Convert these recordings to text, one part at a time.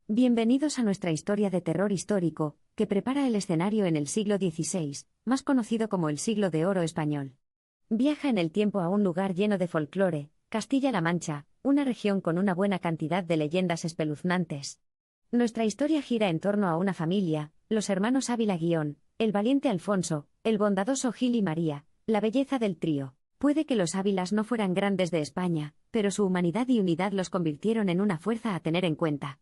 Bienvenidos a nuestra historia de terror histórico, que prepara el escenario en el siglo XVI, más conocido como el Siglo de Oro español. Viaja en el tiempo a un lugar lleno de folclore, Castilla-La Mancha, una región con una buena cantidad de leyendas espeluznantes. Nuestra historia gira en torno a una familia, los hermanos Ávila-Guión, el valiente Alfonso, el bondadoso Gil y María, la belleza del trío. Puede que los Ávilas no fueran grandes de España, pero su humanidad y unidad los convirtieron en una fuerza a tener en cuenta.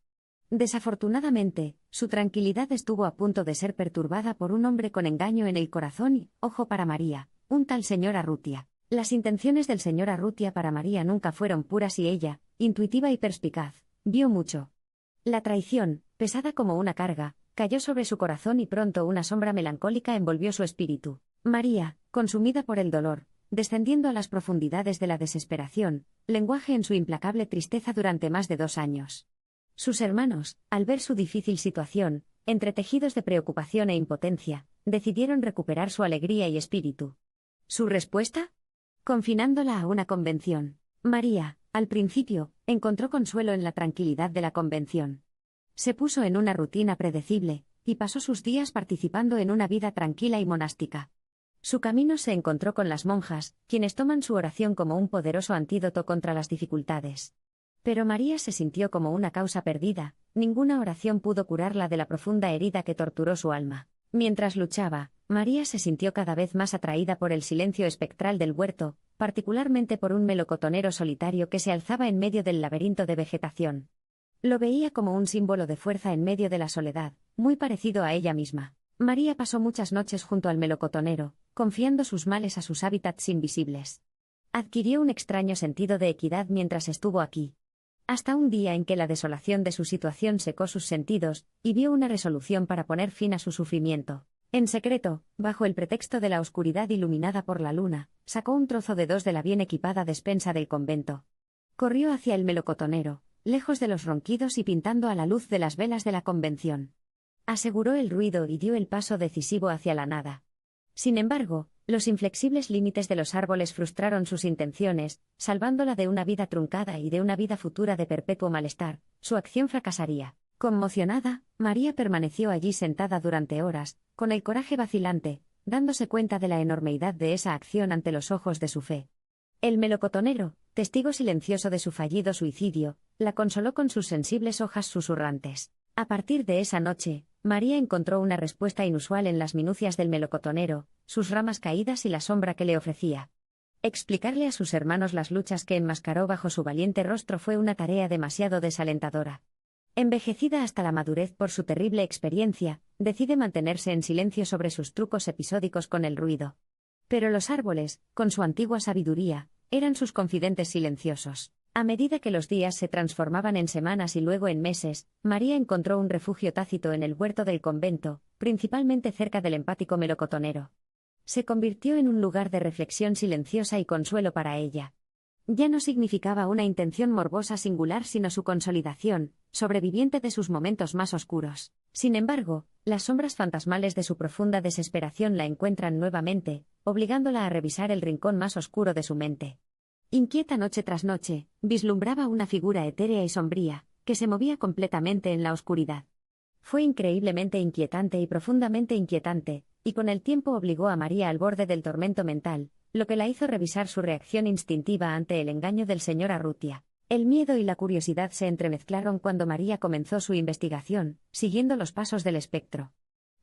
Desafortunadamente, su tranquilidad estuvo a punto de ser perturbada por un hombre con engaño en el corazón y, ojo para María, un tal señor Arrutia. Las intenciones del señor Arrutia para María nunca fueron puras y ella, intuitiva y perspicaz, vio mucho. La traición, pesada como una carga, cayó sobre su corazón y pronto una sombra melancólica envolvió su espíritu. María, consumida por el dolor, descendiendo a las profundidades de la desesperación, lenguaje en su implacable tristeza durante más de 2 años. Sus hermanos, al ver su difícil situación, entretejidos de preocupación e impotencia, decidieron recuperar su alegría y espíritu. ¿Su respuesta? Confinándola a una convención. María, al principio, encontró consuelo en la tranquilidad de la convención. Se puso en una rutina predecible, y pasó sus días participando en una vida tranquila y monástica. Su camino se encontró con las monjas, quienes toman su oración como un poderoso antídoto contra las dificultades. Pero María se sintió como una causa perdida, ninguna oración pudo curarla de la profunda herida que torturó su alma. Mientras luchaba, María se sintió cada vez más atraída por el silencio espectral del huerto, particularmente por un melocotonero solitario que se alzaba en medio del laberinto de vegetación. Lo veía como un símbolo de fuerza en medio de la soledad, muy parecido a ella misma. María pasó muchas noches junto al melocotonero, confiando sus males a sus hábitats invisibles. Adquirió un extraño sentido de equidad mientras estuvo aquí. Hasta un día en que la desolación de su situación secó sus sentidos, y vio una resolución para poner fin a su sufrimiento. En secreto, bajo el pretexto de la oscuridad iluminada por la luna, sacó un trozo de 2 de la bien equipada despensa del convento. Corrió hacia el melocotonero, lejos de los ronquidos y pintando a la luz de las velas de la convención. Aseguró el ruido y dio el paso decisivo hacia la nada. Sin embargo, los inflexibles límites de los árboles frustraron sus intenciones, salvándola de una vida truncada y de una vida futura de perpetuo malestar. Su acción fracasaría. Conmocionada, María permaneció allí sentada durante horas, con el coraje vacilante, dándose cuenta de la enormidad de esa acción ante los ojos de su fe. El melocotonero, testigo silencioso de su fallido suicidio, la consoló con sus sensibles hojas susurrantes. A partir de esa noche, María encontró una respuesta inusual en las minucias del melocotonero, sus ramas caídas y la sombra que le ofrecía. Explicarle a sus hermanos las luchas que enmascaró bajo su valiente rostro fue una tarea demasiado desalentadora. Envejecida hasta la madurez por su terrible experiencia, decide mantenerse en silencio sobre sus trucos episódicos con el ruido. Pero los árboles, con su antigua sabiduría, eran sus confidentes silenciosos. A medida que los días se transformaban en semanas y luego en meses, María encontró un refugio tácito en el huerto del convento, principalmente cerca del empático melocotonero. Se convirtió en un lugar de reflexión silenciosa y consuelo para ella. Ya no significaba una intención morbosa singular sino su consolidación, sobreviviente de sus momentos más oscuros. Sin embargo, las sombras fantasmales de su profunda desesperación la encuentran nuevamente, obligándola a revisar el rincón más oscuro de su mente. Inquieta noche tras noche, vislumbraba una figura etérea y sombría, que se movía completamente en la oscuridad. Fue increíblemente inquietante y profundamente inquietante, y con el tiempo obligó a María al borde del tormento mental, lo que la hizo revisar su reacción instintiva ante el engaño del señor Arrutia. El miedo y la curiosidad se entremezclaron cuando María comenzó su investigación, siguiendo los pasos del espectro.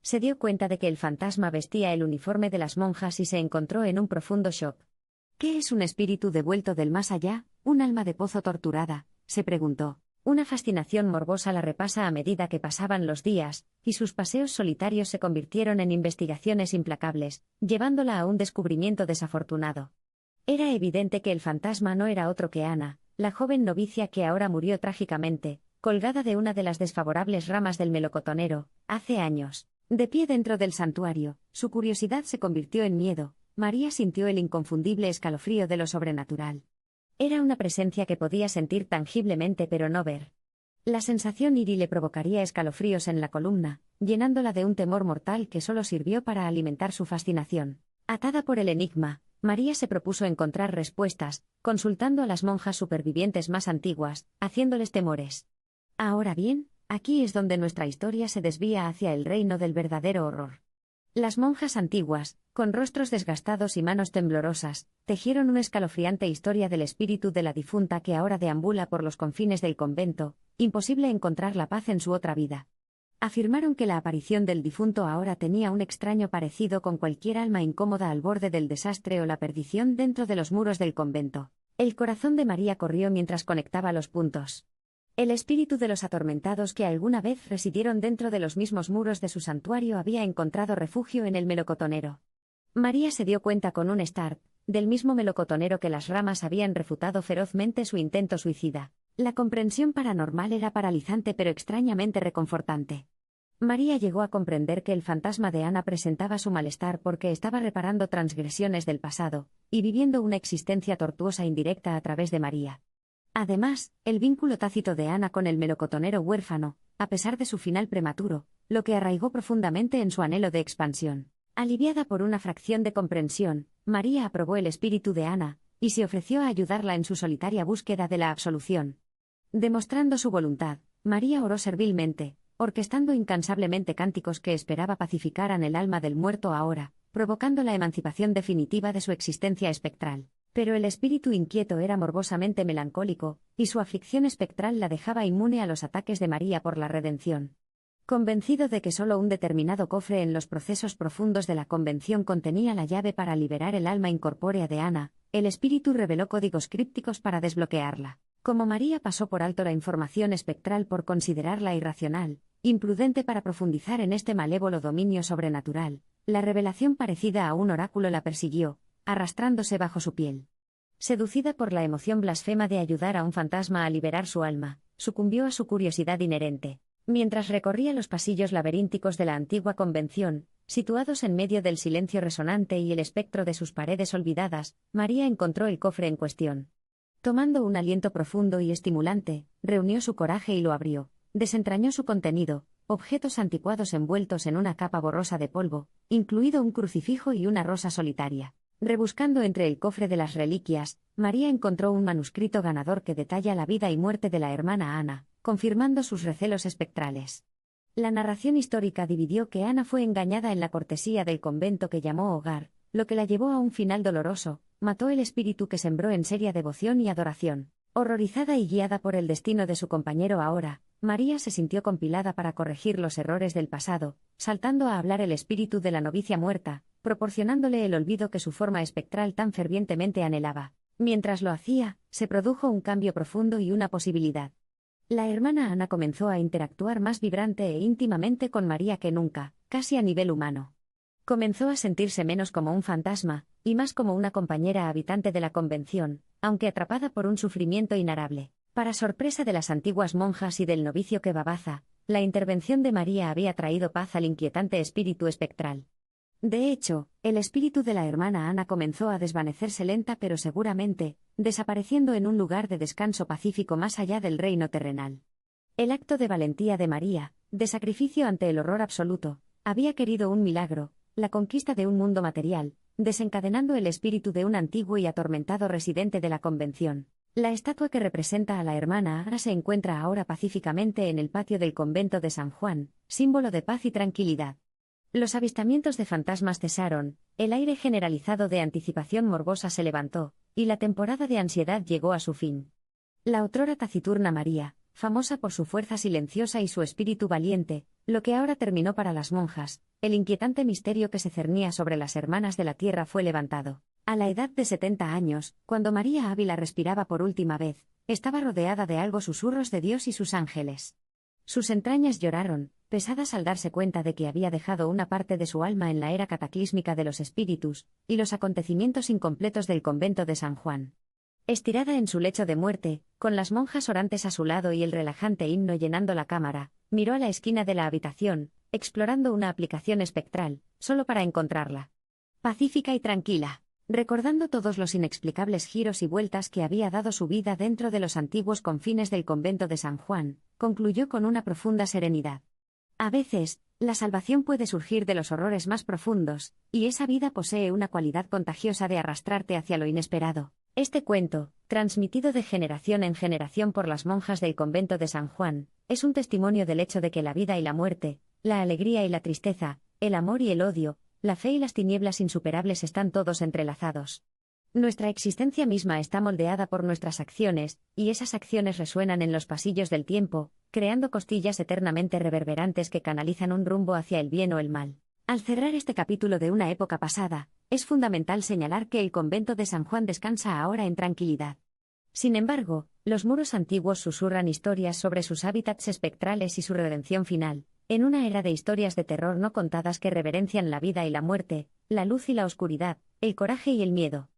Se dio cuenta de que el fantasma vestía el uniforme de las monjas y se encontró en un profundo shock. ¿Qué es un espíritu devuelto del más allá, un alma de pozo torturada?, se preguntó. Una fascinación morbosa la repasa a medida que pasaban los días, y sus paseos solitarios se convirtieron en investigaciones implacables, llevándola a un descubrimiento desafortunado. Era evidente que el fantasma no era otro que Ana, la joven novicia que ahora murió trágicamente, colgada de una de las desfavorables ramas del melocotonero, hace años. De pie dentro del santuario, su curiosidad se convirtió en miedo. María sintió el inconfundible escalofrío de lo sobrenatural. Era una presencia que podía sentir tangiblemente pero no ver. La sensación irí le provocaría escalofríos en la columna, llenándola de un temor mortal que solo sirvió para alimentar su fascinación. Atada por el enigma, María se propuso encontrar respuestas, consultando a las monjas supervivientes más antiguas, haciéndoles temores. Ahora bien, Aquí es donde nuestra historia se desvía hacia el reino del verdadero horror. Las monjas antiguas, con rostros desgastados y manos temblorosas, tejieron una escalofriante historia del espíritu de la difunta que ahora deambula por los confines del convento, imposible encontrar la paz en su otra vida. Afirmaron que la aparición del difunto ahora tenía un extraño parecido con cualquier alma incómoda al borde del desastre o la perdición dentro de los muros del convento. El corazón de María corrió mientras conectaba los puntos. El espíritu de los atormentados que alguna vez residieron dentro de los mismos muros de su santuario había encontrado refugio en el melocotonero. María se dio cuenta con un start, del mismo melocotonero que las ramas habían refutado ferozmente su intento suicida. La comprensión paranormal era paralizante pero extrañamente reconfortante. María llegó a comprender que el fantasma de Ana presentaba su malestar porque estaba reparando transgresiones del pasado, y viviendo una existencia tortuosa indirecta a través de María. Además, el vínculo tácito de Ana con el melocotonero huérfano, a pesar de su final prematuro, lo que arraigó profundamente en su anhelo de expansión. Aliviada por una fracción de comprensión, María aprobó el espíritu de Ana, y se ofreció a ayudarla en su solitaria búsqueda de la absolución. Demostrando su voluntad, María oró servilmente, orquestando incansablemente cánticos que esperaba pacificaran el alma del muerto ahora, provocando la emancipación definitiva de su existencia espectral. Pero el espíritu inquieto era morbosamente melancólico, y su aflicción espectral la dejaba inmune a los ataques de María por la redención. Convencido de que solo un determinado cofre en los procesos profundos de la convención contenía la llave para liberar el alma incorpórea de Ana, el espíritu reveló códigos crípticos para desbloquearla. Como María pasó por alto la información espectral por considerarla irracional, imprudente para profundizar en este malévolo dominio sobrenatural, la revelación parecida a un oráculo la persiguió, arrastrándose bajo su piel. Seducida por la emoción blasfema de ayudar a un fantasma a liberar su alma, sucumbió a su curiosidad inherente. Mientras recorría los pasillos laberínticos de la antigua convención, situados en medio del silencio resonante y el espectro de sus paredes olvidadas, María encontró el cofre en cuestión. Tomando un aliento profundo y estimulante, reunió su coraje y lo abrió. Desentrañó su contenido, objetos anticuados envueltos en una capa borrosa de polvo, incluido un crucifijo y una rosa solitaria. Rebuscando entre el cofre de las reliquias, María encontró un manuscrito ganador que detalla la vida y muerte de la hermana Ana, confirmando sus recelos espectrales. La narración histórica dividió que Ana fue engañada en la cortesía del convento que llamó hogar, lo que la llevó a un final doloroso, mató el espíritu que sembró en seria devoción y adoración. Horrorizada y guiada por el destino de su compañero ahora, María se sintió compilada para corregir los errores del pasado, saltando a hablar el espíritu de la novicia muerta, proporcionándole el olvido que su forma espectral tan fervientemente anhelaba. Mientras lo hacía, se produjo un cambio profundo y una posibilidad. La hermana Ana comenzó a interactuar más vibrante e íntimamente con María que nunca, casi a nivel humano. Comenzó a sentirse menos como un fantasma, y más como una compañera habitante de la convención, aunque atrapada por un sufrimiento inarable. Para sorpresa de las antiguas monjas y del novicio que Babaza, la intervención de María había traído paz al inquietante espíritu espectral. De hecho, el espíritu de la hermana Ana comenzó a desvanecerse lenta pero seguramente, desapareciendo en un lugar de descanso pacífico más allá del reino terrenal. El acto de valentía de María, de sacrificio ante el horror absoluto, había querido un milagro, la conquista de un mundo material, desencadenando el espíritu de un antiguo y atormentado residente de la convención. La estatua que representa a la hermana Ana se encuentra ahora pacíficamente en el patio del convento de San Juan, símbolo de paz y tranquilidad. Los avistamientos de fantasmas cesaron, el aire generalizado de anticipación morbosa se levantó, y la temporada de ansiedad llegó a su fin. La otrora taciturna María, famosa por su fuerza silenciosa y su espíritu valiente, lo que ahora terminó para las monjas, el inquietante misterio que se cernía sobre las hermanas de la tierra fue levantado. A la edad de 70 años, cuando María Ávila respiraba por última vez, estaba rodeada de algo susurros de Dios y sus ángeles. Sus entrañas lloraron, pesadas al darse cuenta de que había dejado una parte de su alma en la era cataclísmica de los espíritus, y los acontecimientos incompletos del convento de San Juan. Estirada en su lecho de muerte, con las monjas orantes a su lado y el relajante himno llenando la cámara, miró a la esquina de la habitación, explorando una aplicación espectral, solo para encontrarla pacífica y tranquila, recordando todos los inexplicables giros y vueltas que había dado su vida dentro de los antiguos confines del convento de San Juan, concluyó con una profunda serenidad. A veces, la salvación puede surgir de los horrores más profundos, y esa vida posee una cualidad contagiosa de arrastrarte hacia lo inesperado. Este cuento, transmitido de generación en generación por las monjas del convento de San Juan, es un testimonio del hecho de que la vida y la muerte, la alegría y la tristeza, el amor y el odio, la fe y las tinieblas insuperables están todos entrelazados. Nuestra existencia misma está moldeada por nuestras acciones, y esas acciones resuenan en los pasillos del tiempo, creando costillas eternamente reverberantes que canalizan un rumbo hacia el bien o el mal. Al cerrar este capítulo de una época pasada, es fundamental señalar que el convento de San Juan descansa ahora en tranquilidad. Sin embargo, los muros antiguos susurran historias sobre sus hábitats espectrales y su redención final, en una era de historias de terror no contadas que reverencian la vida y la muerte, la luz y la oscuridad, el coraje y el miedo.